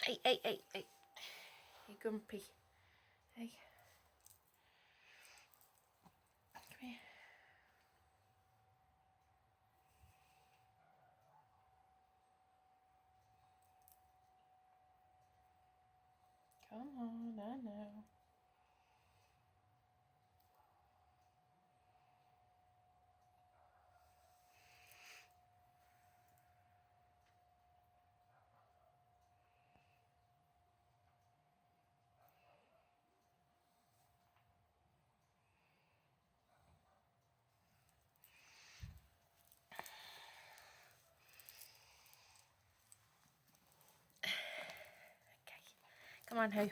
Hey, hey, hey, hey. You grumpy. Hey. Come here. Come on, I know. Okay. Come on, Hope.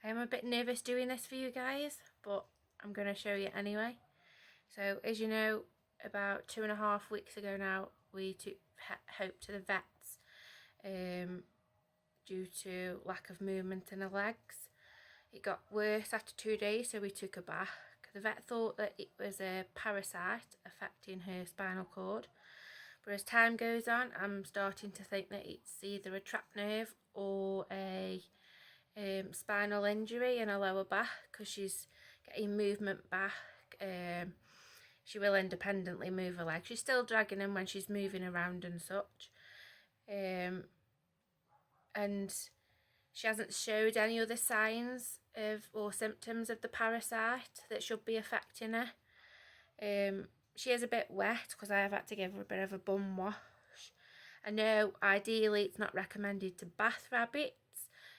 I am a bit nervous doing this for you guys, but I'm going to show you anyway. So, as you know, about 2.5 weeks ago now, we took Hope to the vets due to lack of movement in her legs. It got worse after 2 days, so we took her back. The vet thought that it was a parasite affecting her spinal cord, but as time goes on, I'm starting to think that it's either a trapped nerve or a spinal injury in her lower back, because she's getting movement back. She will independently move her legs. She's still dragging them when she's moving around and such. And she hasn't showed any other signs of or symptoms of the parasite that should be affecting her. She is a bit wet because I have had to give her a bit of a bum wash. I know ideally it's not recommended to bath rabbits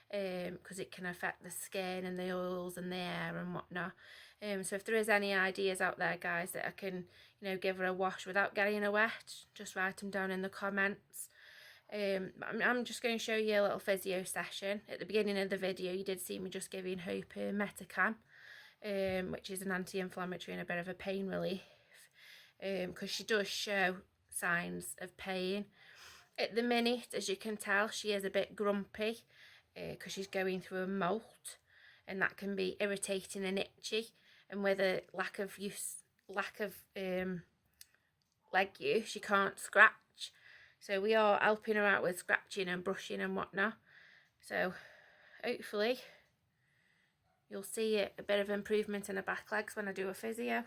because it can affect the skin and the oils and the air and whatnot. So if there is any ideas out there, guys, that I can, give her a wash without getting her wet, just write them down in the comments. I'm just going to show you a little physio session. At the beginning of the video, you did see me just giving Hope a metacam, which is an anti-inflammatory and a bit of a pain relief, because she does show signs of pain. At the minute, as you can tell, she is a bit grumpy because she's going through a molt, and that can be irritating and itchy. And with a lack of leg use, she can't scratch. So we are helping her out with scratching and brushing and whatnot. So hopefully you'll see a bit of improvement in her back legs when I do a physio.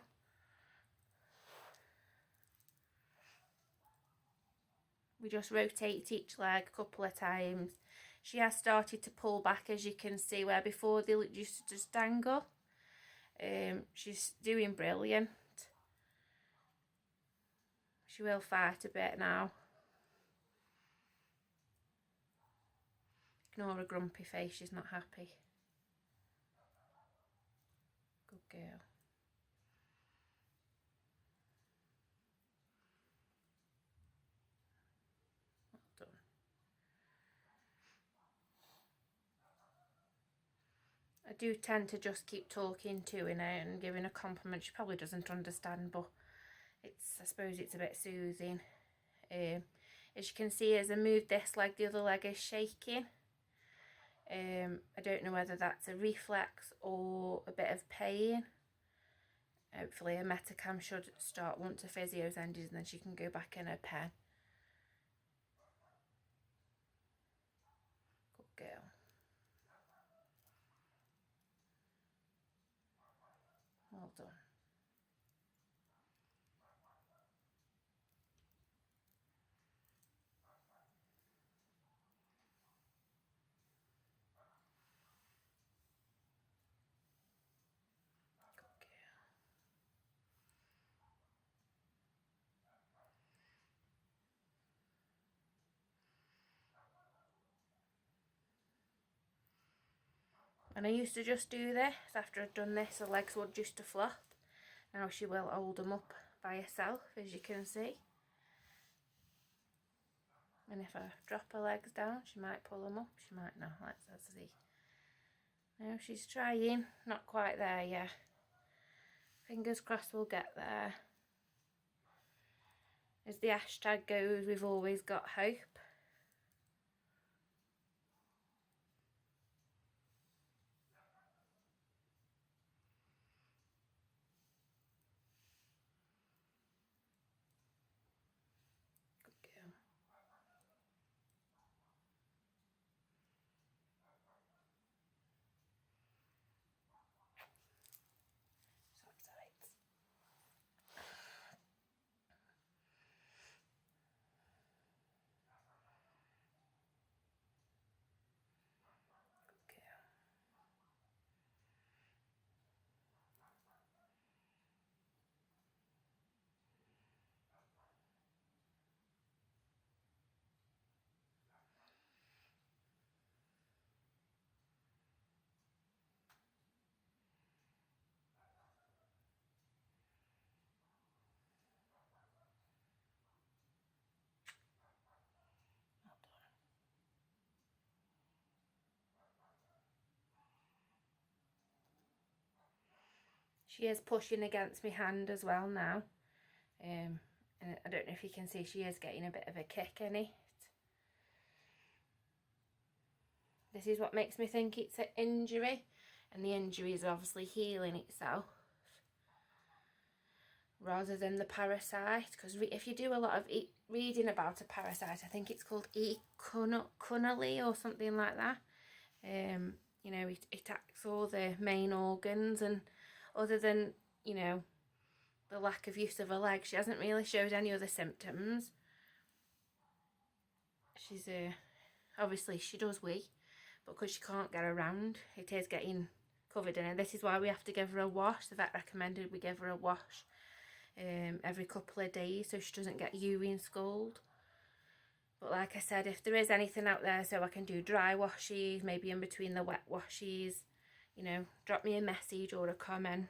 We just rotate each leg a couple of times. She has started to pull back, as you can see, where before they used to just dangle. She's doing brilliant. She will fight a bit now. Ignore her grumpy face, she's not happy. Good girl. Well done. I do tend to just keep talking to her and giving a compliment. She probably doesn't understand, but I suppose it's a bit soothing. As you can see, as I move this leg, the other leg is shaking. I don't know whether that's a reflex or a bit of pain. Hopefully a metacam should start once the physio's ended, and then she can go back in her pen. Good girl. Well done. And I used to just do this. After I'd done this, her legs would just to flop. Now she will hold them up by herself, as you can see. And if I drop her legs down, she might pull them up, she might not. Let's see. Now she's trying, not quite there yet. Fingers crossed we'll get there. As the hashtag goes, we've always got hope. She is pushing against my hand as well now. And I don't know if you can see, she is getting a bit of a kick in it. This is what makes me think it's an injury, and the injury is obviously healing itself rather than the parasite. Because if you do a lot of reading about a parasite, I think it's called E. connelly or something like that. You know, it attacks all the main organs, and other than, you know, the lack of use of her leg, she hasn't really showed any other symptoms. She's obviously she does wee, but because she can't get around, it is getting covered in it. This is why we have to give her a wash. The vet recommended we give her a wash every couple of days so she doesn't get urine scald. But like I said, if there is anything out there so I can do dry washes, maybe in between the wet washes, you know, drop me a message or a comment.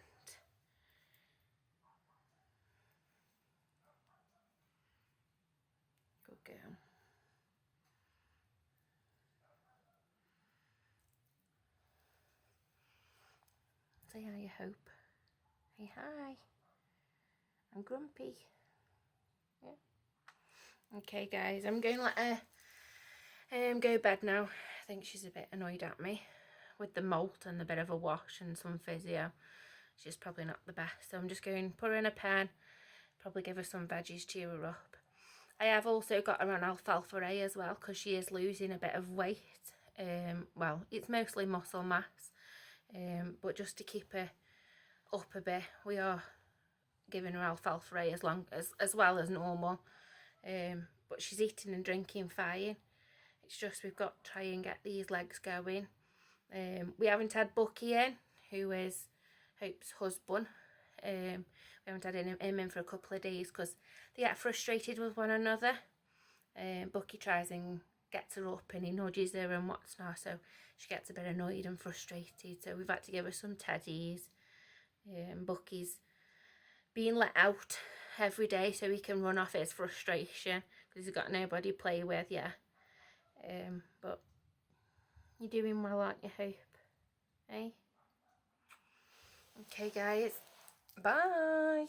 Good girl. Say hi, Hope. Hey, hi. I'm grumpy. Yeah. Okay, guys, I'm going to let her go to bed now. I think she's a bit annoyed at me with the molt and a bit of a wash and some physio. She's probably not the best, so I'm just going to put her in a pen, probably give her some veggies, cheer her up. I have also got her on alfalfa A as well, because she is losing a bit of weight. Well, it's mostly muscle mass, but just to keep her up a bit, we are giving her alfalfa A as well as normal. But she's eating and drinking fine. It's just we've got to try and get these legs going. We haven't had Bucky in, who is Hope's husband. We haven't had him in for a couple of days because they get frustrated with one another. Bucky tries and gets her up and he nudges her and what's not, so she gets a bit annoyed and frustrated. So we've had to give her some teddies. Bucky's being let out every day so he can run off his frustration because he's got nobody to play with. Yeah. But you're doing well, aren't you, Hope? Eh? Okay, guys. Bye.